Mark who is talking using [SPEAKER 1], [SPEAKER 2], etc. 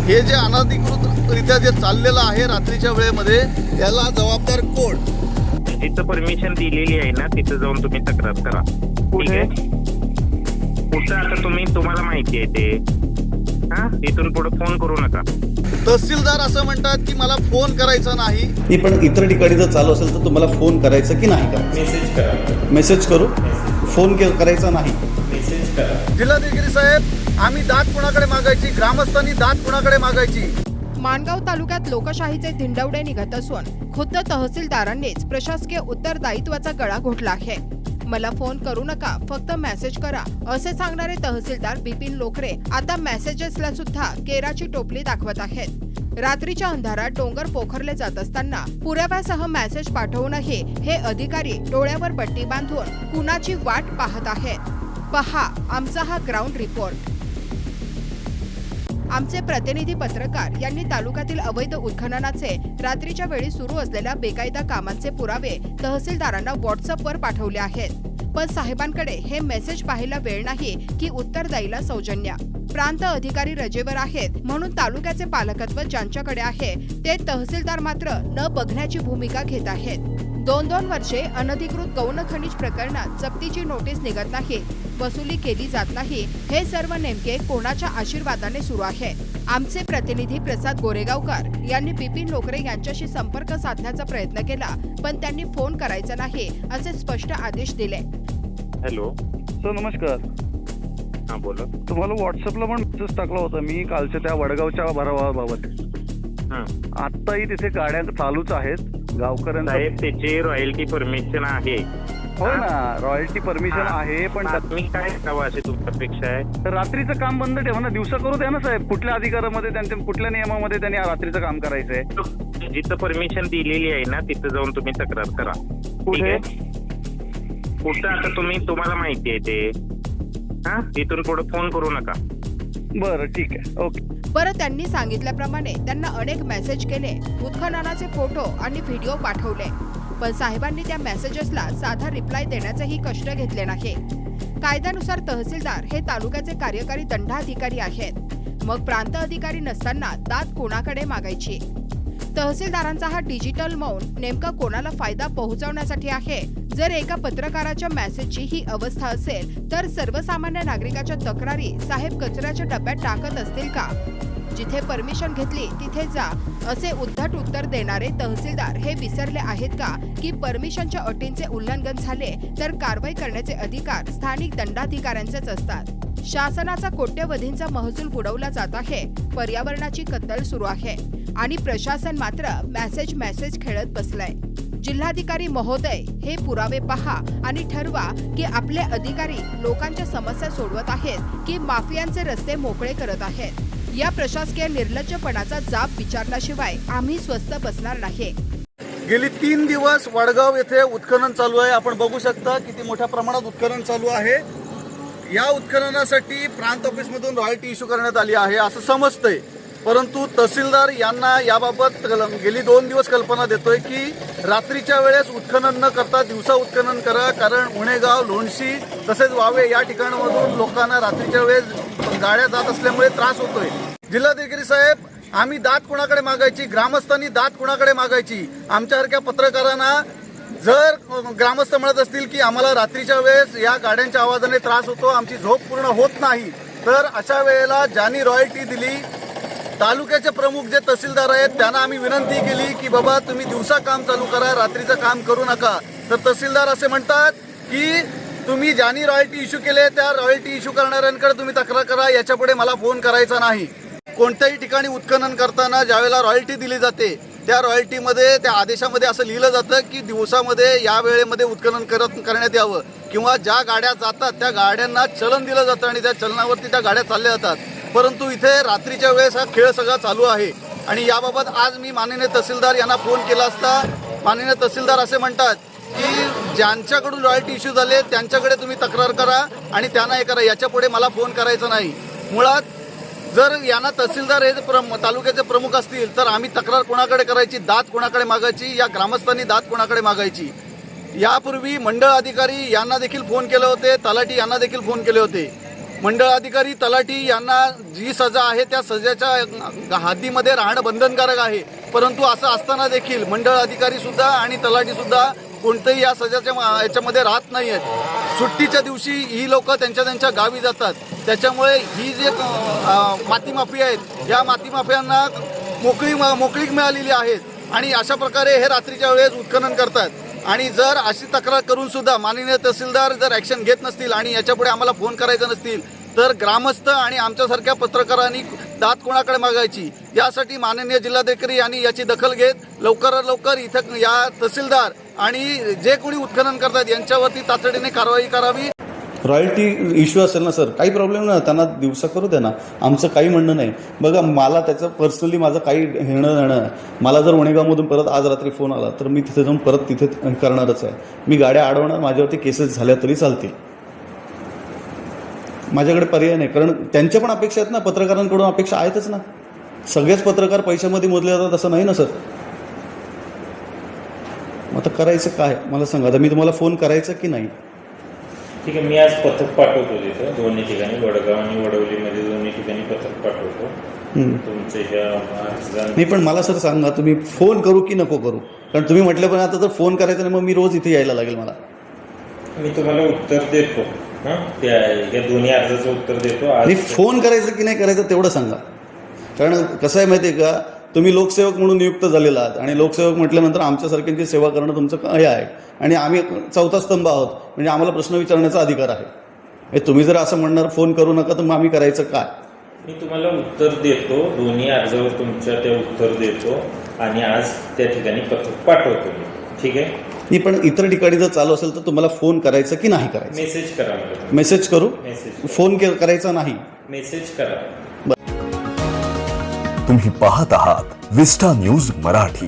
[SPEAKER 1] हे जे अनधिकृतरित्या जे चाललेलं आहे रात्रीच्या वेळेमध्ये याला जबाबदार कोण?
[SPEAKER 2] जिथं परमिशन दिलेली आहे ना तिथं जाऊन तुम्ही तक्रार करा. ठीक आहे. कुठं आता तुम्हाला माहिती आहे ते. हा, इथून पुढे फोन करू नका.
[SPEAKER 1] तहसीलदार असं म्हणतात की मला फोन करायचा नाही.
[SPEAKER 3] नाही, पण इतर ठिकाणी जर चालू असेल तर तुम्हाला फोन करायचं की नाही करायचं?
[SPEAKER 4] मेसेज करा.
[SPEAKER 3] मेसेज करू, फोन करायचा नाही.
[SPEAKER 4] मेसेज करा.
[SPEAKER 1] जिल्हाधिकारी साहेब, आम्ही दाद कुणाकडे मागायची? ग्रामस्थांनी दाद कुणाकडे मागायची?
[SPEAKER 5] माणगाव तालुक्यात लोकशाहीचे धिंडवडे निघत असून खुद्द तहसीलदारांनीच प्रशासकीय उत्तरदायित्वाचा गळा घोटला आहे. मला फोन करू नका, फक्त मेसेज करा असे सांगणारे तहसीलदार बिपिन लोकरे आता मेसेजेसला सुद्धा केराची टोपली दाखवत आहेत. रात्रीच्या अंधारात डोंगर पोखरले जात असताना पुराव्यासह मेसेज पाठवूनही हे अधिकारी डोळ्यावर पट्टी बांधून कुणाची वाट पाहत आहेत. पहा आमचा हा ग्राउंड रिपोर्ट. आमचे प्रतिनिधी पत्रकार यांनी तालुक्यातील अवैध उत्खननाचे रात्रीच्या वेळी सुरू असलेल्या बेकायदा कामांचे पुरावे तहसीलदारांना व्हॉट्सअपवर पाठवले आहेत. पण साहेबांकडे हे मेसेज पाहायला वेळ नाही की उत्तर द्यायला सौजन्य. प्रांत अधिकारी रजेवर आहेत म्हणून तालुक्याचे पालकत्व ज्यांच्याकडे आहे ते तहसीलदार मात्र न बघण्याची भूमिका घेत आहेत. 2-2 वर्षे अनधिकृत गौण खनिज प्रकरणात जप्तीची नोटीस निघत नाही, वसुली केली जात नाही. हे सर्व नेमके कोणाच्या आशीर्वादाने सुरू आहे? आमचे प्रतिनिधी प्रसाद गोरेगावकर यांनी बिपिन लोकरे यांच्याशी संपर्क साधण्याचा प्रयत्न केला, पण त्यांनी फोन करायचा नाही असे स्पष्ट आदेश दिले.
[SPEAKER 2] हॅलो
[SPEAKER 6] सर, नमस्कार.
[SPEAKER 2] हा, बोला.
[SPEAKER 6] तुम्हाला व्हॉट्सअपला पण मेसेज टाकला होता मी कालच्या त्या वडगावच्या भरावाबाबत. आत्ताही तिथे गाड्या चालूच आहेत. गावकऱ्यांना
[SPEAKER 2] साहेब त्याची रॉयल्टी परमिशन आहे.
[SPEAKER 6] हो ना, रॉयल्टी परमिशन आहे, पण
[SPEAKER 2] तुम्ही काय करावं अशी तुमची अपेक्षा आहे?
[SPEAKER 6] रात्रीचं काम बंद ठेवा ना, दिवसा करू द्या ना साहेब. कुठल्या अधिकारामध्ये त्यांच्या कुठल्या नियमामध्ये त्यांनी रात्रीचं काम करायचंय?
[SPEAKER 2] जिथं परमिशन दिलेली आहे ना तिथं जाऊन तुम्ही तक्रार करा. ठीक आहे. कुठं आता तुम्हाला माहिती आहे ते. हा, इथून पुढे फोन करू नका.
[SPEAKER 6] बरं, ठीक आहे, ओके.
[SPEAKER 5] बरं, त्यांनी सांगितल्याप्रमाणे त्यांना अनेक मेसेज केले, उत्खननाचे फोटो आणि व्हिडिओ पाठवले, पण साहेबांनी त्या मेसेजेसला साधा रिप्लाय देण्याचेही कष्ट घेतले नाही. कायद्यानुसार तहसीलदार हे तालुक्याचे कार्यकारी दंडाधिकारी आहेत. मग प्रांत अधिकारी नसताना दाद कोणाकडे मागायची? तहसीलदारांचा हा डिजिटल मौन नेमका कोणाला फायदा पोहोचवण्यासाठी आहे? जर एका पत्रकाराच्या मेसेजची ही अवस्था असेल तर सर्वसामान्य नागरिकाच्या तक्रारी साहेब कचऱ्याच्या डब्यात टाकत असतील का? जिथे परमिशन घेतली तिथे जा असे उद्धट उत्तर देणारे तहसीलदार हे विसरले आहेत का की परमिशनच्या अटींचे उल्लंघन झाले तर कारवाई करण्याचे अधिकार स्थानिक दंडाधिकाऱ्यांचेच असतात. शासनाचा कोट्यवधींचा महसूल बुडवला जात आहे, पर्यावरणाची कत्तल सुरू आहे आणि प्रशासन मात्र मेसेज खेळत बसलाय. जिल्हाधिकारी महोदय, हे पुरावे पहा आणि ठरवा की आपले अधिकारी लोकांच्या समस्या सोडवत आहेत की माफियांचे रस्ते मोकळे करत आहेत. या प्रशासकीय निर्लज्जपणाचा जाब विचारल्याशिवाय आम्ही स्वस्थ बसणार नाही.
[SPEAKER 1] गेली 3 दिवस वडगाव येथे उत्खनन चालू आहे. आपण बघू शकता किती मोठ्या प्रमाणात उत्खनन चालू आहे. या उत्खननासाठी प्रांत ऑफिसमधून रॉयल्टी इश्यू करण्यात आली आहे असं समजतंय, परंतु तहसीलदार यांना याबाबत गेली 2 दिवस कल्पना देतोय की रात्रीच्या वेळेस उत्खनन न करता दिवसा उत्खनन करा, कारण उणेगाव, लोणशी तसेच वावे या ठिकाणांमधून लोकांना रात्रीच्या वेळेस गाड्या जात असल्यामुळे त्रास होतोय. जिल्हाधिकारी साहेब, आम्ही दाद कुणाकडे मागायची? ग्रामस्थांनी दाद कुणाकडे मागायची? आमच्यासारख्या पत्रकारांना जर ग्रामस्थ म्हणत असतील की आम्हाला रात्रीच्या वेळेस या गाड्यांच्या आवाजाने त्रास होतो, आमची झोप पूर्ण होत नाही, तर अशा वेळेला ज्यांनी रॉयल्टी दिली तालुक्याचे प्रमुख जे तहसीलदार आहेत त्यांना आम्ही विनंती केली की बाबा तुम्ही दिवसा काम चालू करा, रात्रीचं काम करू नका. तर तहसीलदार असे म्हणतात की तुम्ही ज्यांनी रॉयल्टी इश्यू केले त्या रॉयल्टी इश्यू करणाऱ्यांकडे तुम्ही तक्रार करा, याच्यापुढे मला फोन करायचा नाही. कोणत्याही ठिकाणी उत्खनन करताना ज्यावेळेला रॉयल्टी दिली जाते त्या रॉयल्टीमध्ये, त्या आदेशामध्ये असं लिहिलं जातं की दिवसामध्ये या वेळेमध्ये उत्खनन करण्यात यावं, किंवा ज्या गाड्या जातात त्या गाड्यांना चलन दिलं जातं आणि त्या चलनावरती त्या गाड्या चालल्या जातात. परंतु इथे रात्रीच्या वेळेस हा खेळ सगळा चालू आहे आणि याबाबत आज मी माननीय तहसीलदार यांना फोन केला असता माननीय तहसीलदार असे म्हणतात की ज्यांच्याकडून रॉयल्टी इश्यू झाले त्यांच्याकडे तुम्ही तक्रार करा आणि त्यांना हे करा, याच्यापुढे मला फोन करायचा नाही. मुळात जर यांना तहसीलदार हे तालुक्याचे प्रमुख असतील तर आम्ही तक्रार कोणाकडे करायची, दाद कोणाकडे मागायची, या ग्रामस्थांनी दाद कोणाकडे मागायची? यापूर्वी मंडळ अधिकारी यांना देखील फोन केले होते, तलाठी यांना देखील फोन केले होते. मंडळ अधिकारी तलाठी यांना जी सजा आहे त्या सजेच्या हद्दीमध्ये राहणं बंधनकारक आहे. परंतु असं असताना देखील मंडळ अधिकारी सुद्धा आणि तलाठी सुद्धा कोणतेही या सजाच्या याच्यामध्ये राहत नाही आहेत. सुट्टीच्या दिवशी ही लोक त्यांच्या गावी जातात. त्याच्यामुळे ही जे माती माफिया आहेत या माती माफियांना मोकळीक मिळालेली आहेत आणि अशा प्रकारे हे रात्रीच्या वेळेस उत्खनन करतात. आणि जर अशी तक्रार करून सुद्धा माननीय तहसीलदार जर ॲक्शन घेत नसतील आणि याच्यापुढे आम्हाला फोन करायचा नसतील तर ग्रामस्थ आणि आमच्यासारख्या पत्रकारांनी दात कोणाकडे मागायची. यासाठी माननीय जिल्हाधिकारी यांनी याची दखल घेत लवकरात लवकर इथं या तहसीलदार आणि जे कोणी उत्खनन करतात यांच्यावरती तातडीने कारवाई करावी.
[SPEAKER 3] रॉयल्टी इश्यू असेल ना सर, काही प्रॉब्लेम नाही, त्यांना दिवसा करू द्या ना, आमचं काही म्हणणं नाही. बघा मला त्याचं पर्सनली माझं काही घेणं देणं आहे. मला जर वणेगावमधून परत आज रात्री फोन आला तर मी तिथे जाऊन परत तिथे करणारच आहे. मी गाड्या अडवणार, माझ्यावरती केसेस झाल्या तरी चालतील, माझ्याकडे पर्याय नाही. कारण त्यांच्या पण अपेक्षा आहेत ना, पत्रकारांकडून अपेक्षा आहेतच ना. सगळेच पत्रकार पैशामध्ये मोजले जातात असं नाही ना सर. मग आता करायचं काय मला सांगा. आता मी तुम्हाला फोन करायचा की नाही?
[SPEAKER 4] ठीक आहे, मी आज पथक पाठवतो तिथं दोन्ही ठिकाणी, वडगाव आणि वडवलीमध्ये दोन्ही ठिकाणी पथक पाठवतो. तुमच्या ह्या
[SPEAKER 3] नाही पण मला सर सांगा, तुम्ही फोन करू की नको करू? कारण तुम्ही म्हटलं पण आता जर फोन करायचा नाही मग मी रोज इथे यायला लागेल मला.
[SPEAKER 4] मी तुम्हाला उत्तर देतो, त्या या दोन्ही अर्जाचं उत्तर देतो.
[SPEAKER 3] आणि फोन करायचं की नाही करायचं तेवढं सांगा. कारण कसं आहे माहिती आहे का, तुम्ही लोकसेवक म्हणून नियुक्त झालेला आहात आणि लोकसेवक म्हटल्यानंतर आमच्यासारख्यांची सेवा करणं तुमचं हे आहे आणि आम्ही चौथा स्तंभ आहोत, म्हणजे आम्हाला प्रश्न विचारण्याचा अधिकार आहे. हे तुम्ही जर असं म्हणणार फोन करू नका तर मग आम्ही करायचं काय?
[SPEAKER 4] मी तुम्हाला उत्तर देतो, दोन्ही अर्जावर तुमच्या ते उत्तर देतो आणि आज त्या ठिकाणी पथक पाठवतो मी. ठीक आहे.
[SPEAKER 3] नाही पण इतर ठिकाणी जर चालू असेल तर तुम्हाला फोन करायचं की नाही करायचं?
[SPEAKER 4] मेसेज करा मला.
[SPEAKER 3] मेसेज करू?
[SPEAKER 4] मेसेज
[SPEAKER 3] फोन करायचा नाही.
[SPEAKER 4] मेसेज करा.
[SPEAKER 7] तुम्ही पाहत आहात विस्टा न्यूज मराठी.